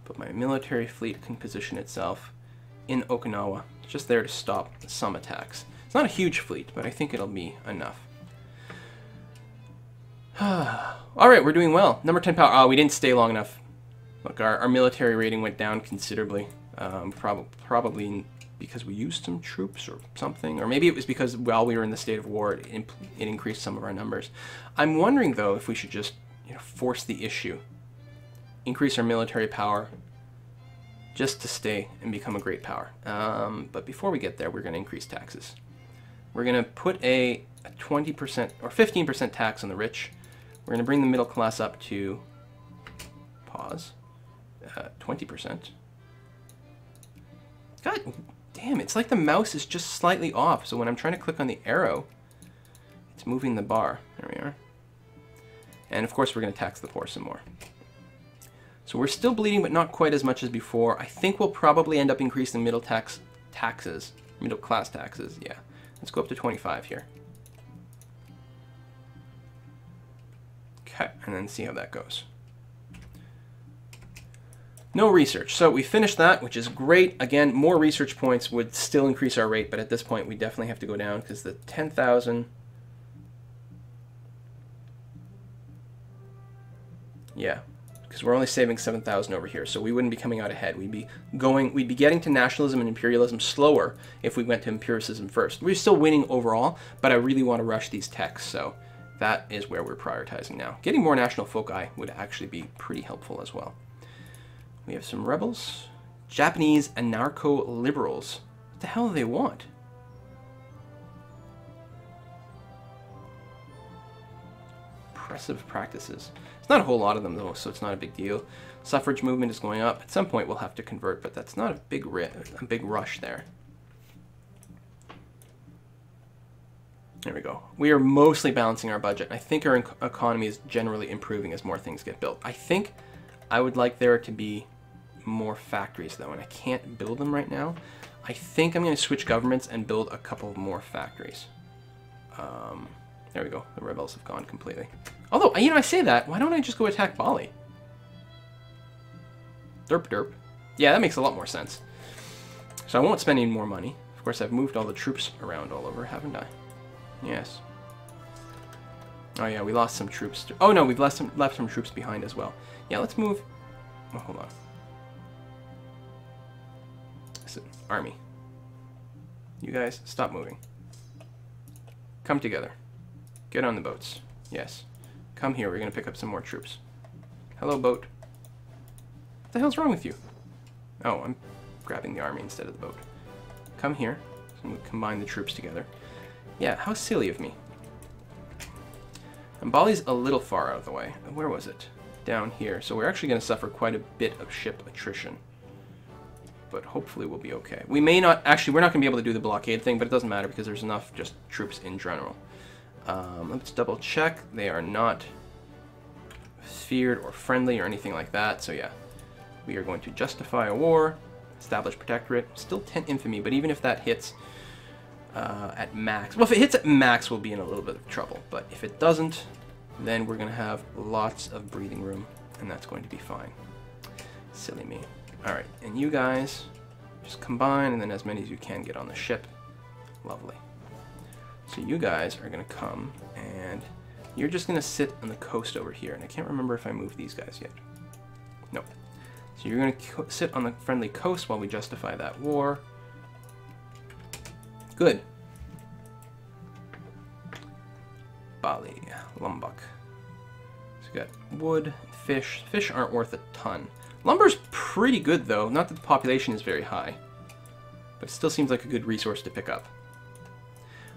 But my military fleet can position itself in Okinawa, just there to stop some attacks. It's not a huge fleet, but I think it'll be enough. Alright, we're doing well. Number 10 power. Oh, we didn't stay long enough. Look, our military rating went down considerably. Probably because we used some troops or something. Or maybe it was because while we were in the state of war, it increased some of our numbers. I'm wondering, though, if we should just force the issue. Increase our military power just to stay and become a great power. But before we get there, we're going to increase taxes. We're going to put a 20% or 15% tax on the rich. We're going to bring the middle class up to, pause, 20%. God damn, it's like the mouse is just slightly off. So when I'm trying to click on the arrow, it's moving the bar. There we are. And of course, we're going to tax the poor some more. So we're still bleeding, but not quite as much as before. I think we'll probably end up increasing middle class taxes. Yeah. Let's go up to 25 here. Okay, and then see how that goes. No research. So we finished that, which is great. Again, more research points would still increase our rate, but at this point we definitely have to go down because the 10,000... Yeah, because we're only saving 7,000 over here, so we wouldn't be coming out ahead. We'd be getting to nationalism and imperialism slower if we went to empiricism first. We're still winning overall, but I really want to rush these techs, so that is where we're prioritizing now. Getting more national foci would actually be pretty helpful as well. We have some rebels. Japanese anarcho-liberals. What the hell do they want? Oppressive practices. It's not a whole lot of them, though, so it's not a big deal. Suffrage movement is going up. At some point, we'll have to convert, but that's not a big rush there. There we go. We are mostly balancing our budget. I think our economy is generally improving as more things get built. I think I would like there to be more factories, though, and I can't build them right now. I think I'm going to switch governments and build a couple more factories. There we go. The rebels have gone completely. Although, I say that. Why don't I just go attack Bali? Derp derp. Yeah, that makes a lot more sense. So I won't spend any more money. Of course, I've moved all the troops around all over, haven't I? Yes. Oh yeah, we lost some troops. Oh no, we've left some troops behind as well. Yeah, let's move. Oh, hold on. Listen, army. You guys, stop moving. Come together. Get on the boats. Yes. Come here, we're gonna pick up some more troops. Hello, boat. What the hell's wrong with you? Oh, I'm grabbing the army instead of the boat. Come here. So we combine the troops together. Yeah, how silly of me. And Bali's a little far out of the way. Where was it? Down here. So we're actually going to suffer quite a bit of ship attrition. But hopefully we'll be okay. We may not... Actually, we're not going to be able to do the blockade thing, but it doesn't matter because there's enough just troops in general. Let's double check. They are not feared or friendly or anything like that. So yeah, we are going to justify a war, establish protectorate. Still 10 infamy, but even if that hits... at max. Well, if it hits at max, we'll be in a little bit of trouble. But if it doesn't, then we're going to have lots of breathing room, and that's going to be fine. Silly me. Alright, and you guys just combine, and then as many as you can get on the ship. Lovely. So you guys are going to come, and you're just going to sit on the coast over here. And I can't remember if I moved these guys yet. Nope. So you're going to sit on the friendly coast while we justify that war. Good. Bali, Lombok. So we got wood, fish. Fish aren't worth a ton. Lumber's pretty good, though. Not that the population is very high. But it still seems like a good resource to pick up.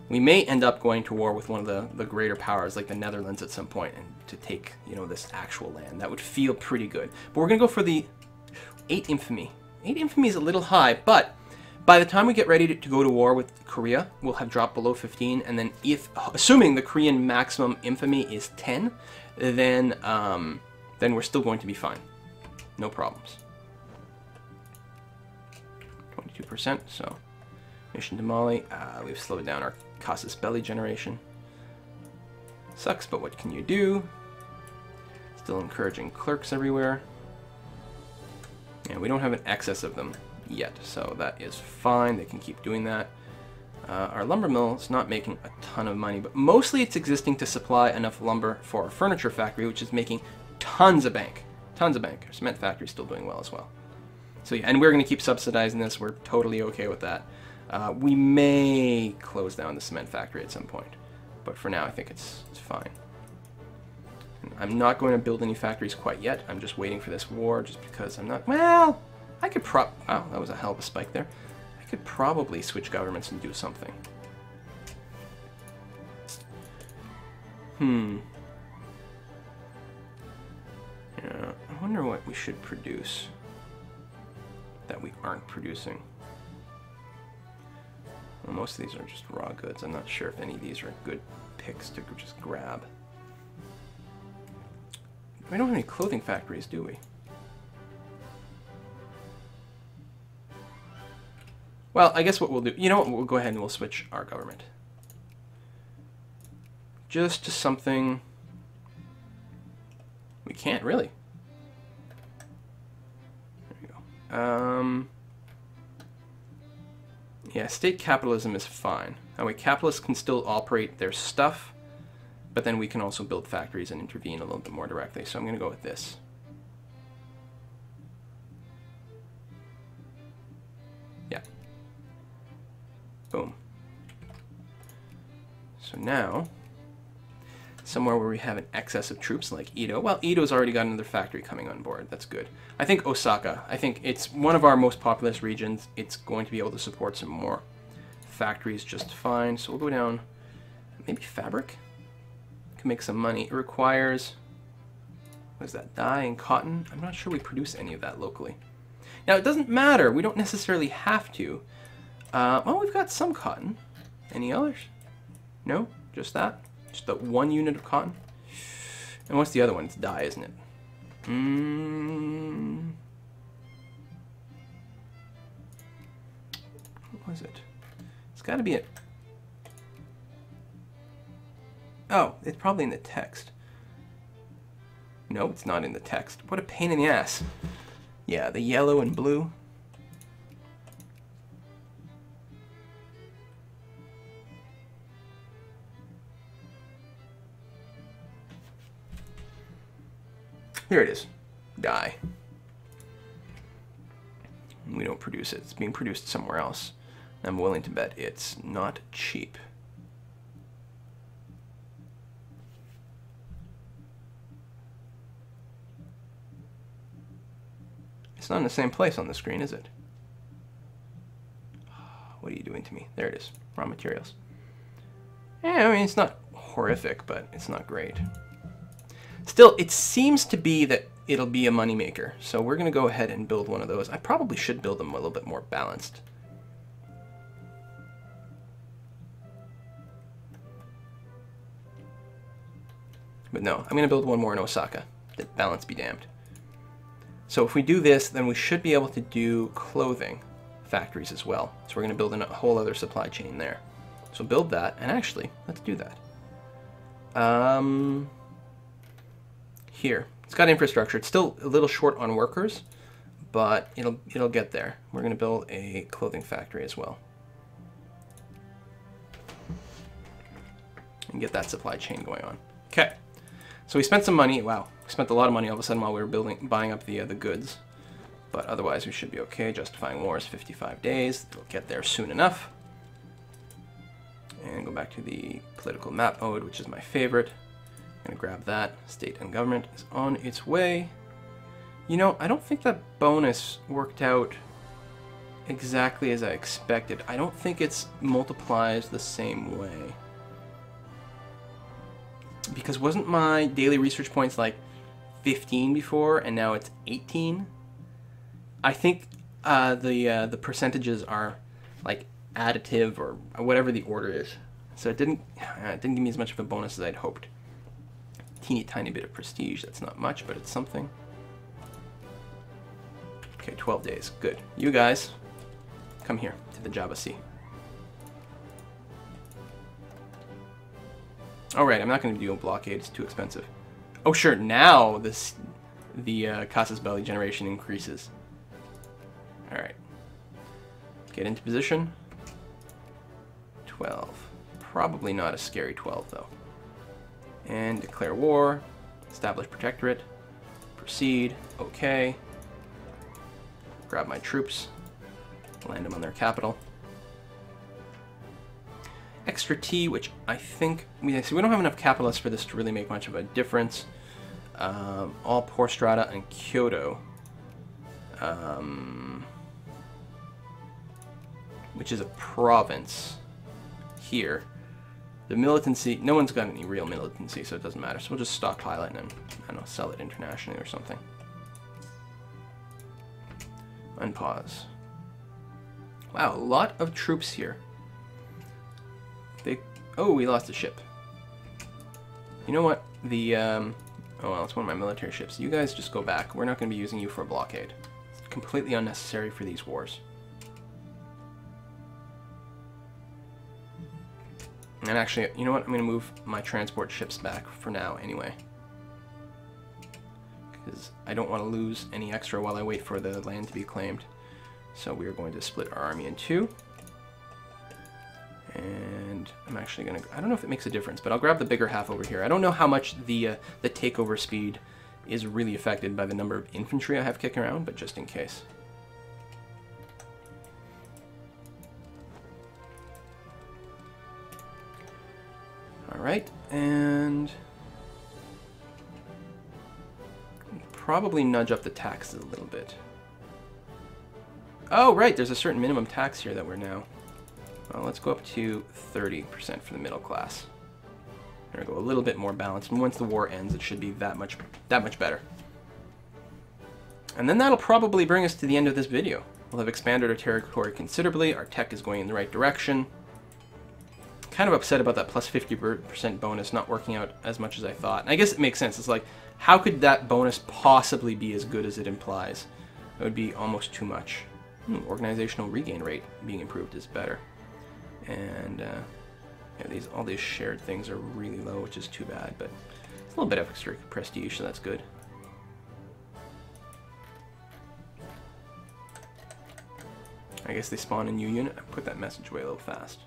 We may end up going to war with one of the greater powers, like the Netherlands at some point, and to take, this actual land. That would feel pretty good. But we're going to go for the 8 infamy. 8 infamy is a little high, but... By the time we get ready to go to war with Korea, we'll have dropped below 15, and then assuming the Korean maximum infamy is 10, then we're still going to be fine. No problems. 22%, so mission to Mali. We've slowed down our casus belli generation. Sucks, but what can you do? Still encouraging clerks everywhere. And we don't have an excess of them yet, so that is fine. They can keep doing that. Our lumber mill is not making a ton of money, but mostly it's existing to supply enough lumber for our furniture factory, which is making tons of bank. Tons of bank. Our cement factory is still doing well as well. So yeah, and we're going to keep subsidizing this. We're totally okay with that. We may close down the cement factory at some point, but for now I think it's fine. And I'm not going to build any factories quite yet. I'm just waiting for this war, just because I'm not... Well, I could wow, that was a hell of a spike there. I could probably switch governments and do something. Yeah, I wonder what we should produce that we aren't producing. Well, most of these are just raw goods. I'm not sure if any of these are good picks to just grab. We don't have any clothing factories, do we? Well, I guess what we'll do... You know what? We'll go ahead and we'll switch our government. Just to something... We can't, really. There you go. Yeah, state capitalism is fine. That way, capitalists can still operate their stuff, but then we can also build factories and intervene a little bit more directly. So I'm going to go with this. Yeah. Boom. So now, somewhere where we have an excess of troops like Edo. Well, Edo's already got another factory coming on board. That's good. I think Osaka. I think it's one of our most populous regions. It's going to be able to support some more factories just fine. So we'll go down. Maybe fabric? Can make some money. It requires... What is that? Dye and cotton? I'm not sure we produce any of that locally. Now, it doesn't matter. We don't necessarily have to. Well, we've got some cotton. Any others? No? Just that? Just the one unit of cotton? And what's the other one? It's dye, isn't it? What was it? It's got to be it. Oh, it's probably in the text. No, it's not in the text. What a pain in the ass. Yeah, the yellow and blue. Here it is. Dye. We don't produce it. It's being produced somewhere else. I'm willing to bet it's not cheap. It's not in the same place on the screen, is it? What are you doing to me? There it is. Raw materials. Yeah, I mean, it's not horrific, but it's not great. Still, it seems to be that it'll be a moneymaker. So we're going to go ahead and build one of those. I probably should build them a little bit more balanced. But no, I'm going to build one more in Osaka. That balance be damned. So if we do this, then we should be able to do clothing factories as well. So we're going to build in a whole other supply chain there. So build that, and actually, let's do that. Here, it's got infrastructure. It's still a little short on workers, but it'll get there. We're going to build a clothing factory as well. And get that supply chain going on. Okay. So we spent some money. Wow, we spent a lot of money all of a sudden while we were buying up the goods. But otherwise, we should be okay. Justifying war is 55 days. It'll get there soon enough. And go back to the political map mode, which is my favorite. I'm going to grab that. State and government is on its way. You know, I don't think that bonus worked out exactly as I expected. I don't think it's multiplies the same way. Because wasn't my daily research points like 15 before, and now it's 18? I think the percentages are like additive or whatever the order is. So it didn't give me as much of a bonus as I'd hoped. Teeny tiny bit of prestige. That's not much, but it's something. Okay, 12 days. Good. You guys, come here to the Java Sea. All right, I'm not going to do a blockade. It's too expensive. Oh, sure. Now the casus belli generation increases. Alright. Get into position. 12. Probably not a scary 12, though. And declare war. Establish protectorate. Proceed. Okay. Grab my troops. Land them on their capital. Extra T, which I think... we don't have enough capitalists for this to really make much of a difference. All Poor Strata and Kyoto. Which is a province here. The militancy, no one's got any real militancy, so it doesn't matter. So we'll just stockpile it and, I don't know, sell it internationally or something. Unpause. Wow, a lot of troops here. Oh, we lost a ship. You know what? Oh, well, it's one of my military ships. You guys just go back. We're not going to be using you for a blockade. It's completely unnecessary for these wars. And actually, you know what? I'm going to move my transport ships back for now anyway. Because I don't want to lose any extra while I wait for the land to be claimed. So we are going to split our army in two. And I'm actually going to... I don't know if it makes a difference, but I'll grab the bigger half over here. I don't know how much the takeover speed is really affected by the number of infantry I have kicking around, but just in case. Alright, and... probably nudge up the taxes a little bit. Oh, right, there's a certain minimum tax here that we're now... well, let's go up to 30% for the middle class. There we go, a little bit more balanced. And once the war ends, it should be that much better. And then that'll probably bring us to the end of this video. We'll have expanded our territory considerably. Our tech is going in the right direction. Kind of upset about that plus 50% bonus not working out as much as I thought. And I guess it makes sense. It's like, how could that bonus possibly be as good as it implies? It would be almost too much. Organizational regain rate being improved is better. And yeah, all these shared things are really low, which is too bad, but it's a little bit of extra prestige, so that's good. I guess they spawn a new unit. I put that message away a little fast.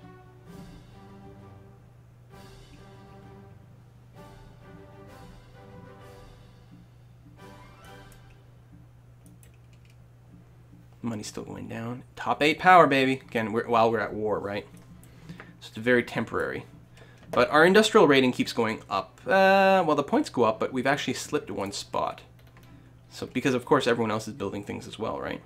Money's still going down. Top 8 power, baby. Again, while we're at war, right? So it's very temporary. But our industrial rating keeps going up. Well, the points go up, but we've actually slipped one spot. So, because of course everyone else is building things as well, right?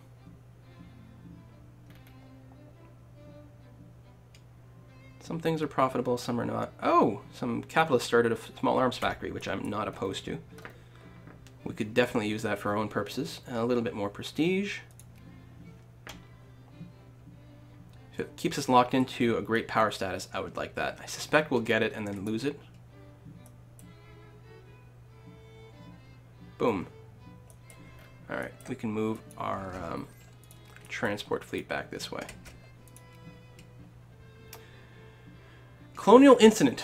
Some things are profitable, some are not. Oh, some capitalists started a small arms factory, which I'm not opposed to. We could definitely use that for our own purposes. A little bit more prestige. If it keeps us locked into a great power status, I would like that. I suspect we'll get it and then lose it. Boom. Alright, we can move our transport fleet back this way. Colonial incident.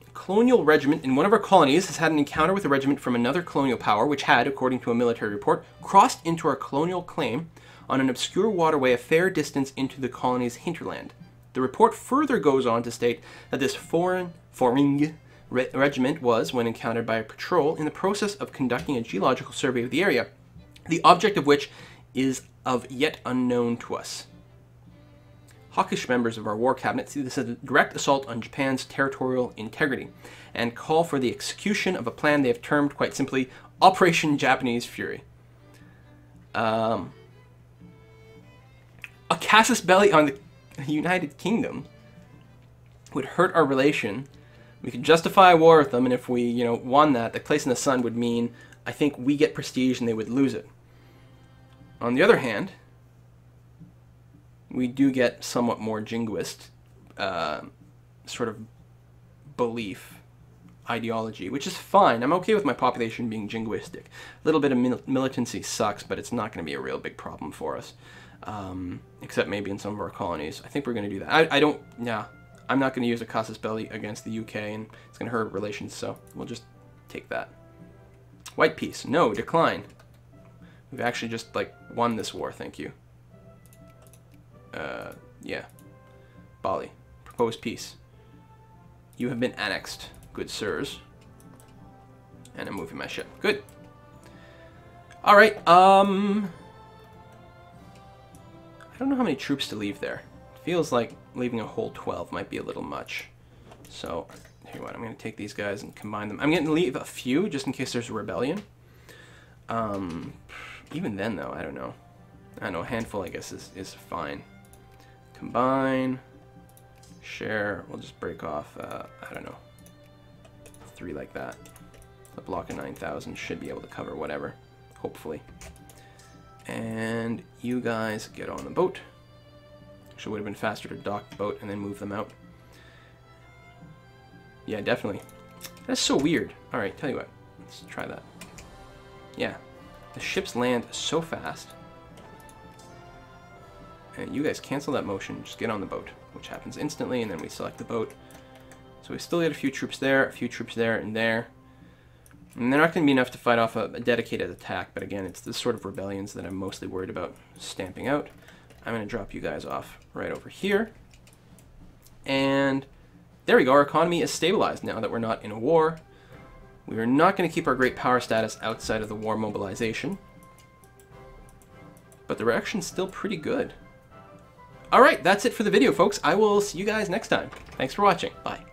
A colonial regiment in one of our colonies has had an encounter with a regiment from another colonial power which had, according to a military report, crossed into our colonial claim on an obscure waterway a fair distance into the colony's hinterland. The report further goes on to state that this foreign regiment was, when encountered by a patrol, in the process of conducting a geological survey of the area, the object of which is of yet unknown to us. Hawkish members of our war cabinet see this as a direct assault on Japan's territorial integrity and call for the execution of a plan they have termed, quite simply, Operation Japanese Fury. A casus belli on the United Kingdom would hurt our relation. We could justify a war with them, and if we, won that, the place in the sun would mean, I think, we get prestige and they would lose it. On the other hand, we do get somewhat more jingoist sort of belief, ideology, which is fine. I'm okay with my population being jingoistic. A little bit of militancy sucks, but it's not going to be a real big problem for us. Except maybe in some of our colonies. I think we're going to do that. I'm not going to use a casus belli against the UK, and it's going to hurt relations, so we'll just take that. White peace. No, decline. We've actually just, won this war, thank you. Yeah. Bali. Propose peace. You have been annexed, good sirs. And I'm moving my ship. Good. Alright, I don't know how many troops to leave there. It feels like leaving a whole 12 might be a little much. So, tell you what, I'm going to take these guys and combine them. I'm going to leave a few just in case there's a rebellion. Even then, though, I don't know. I don't know, a handful, I guess, is fine. Combine. Share. We'll just break off, I don't know, 3 like that. A block of 9,000 should be able to cover whatever, hopefully. And you guys get on the boat. Actually, would have been faster to dock the boat and then move them out. Yeah, definitely. That's so weird. Alright, tell you what. Let's try that. Yeah. The ships land so fast. And you guys cancel that motion, just get on the boat, which happens instantly, and then we select the boat. So we still get a few troops there, a few troops there, and there. And they're not going to be enough to fight off a dedicated attack, but again, it's the sort of rebellions that I'm mostly worried about stamping out. I'm going to drop you guys off right over here. And there we go, our economy is stabilized now that we're not in a war. We are not going to keep our great power status outside of the war mobilization. But the reaction's still pretty good. Alright, that's it for the video, folks. I will see you guys next time. Thanks for watching. Bye.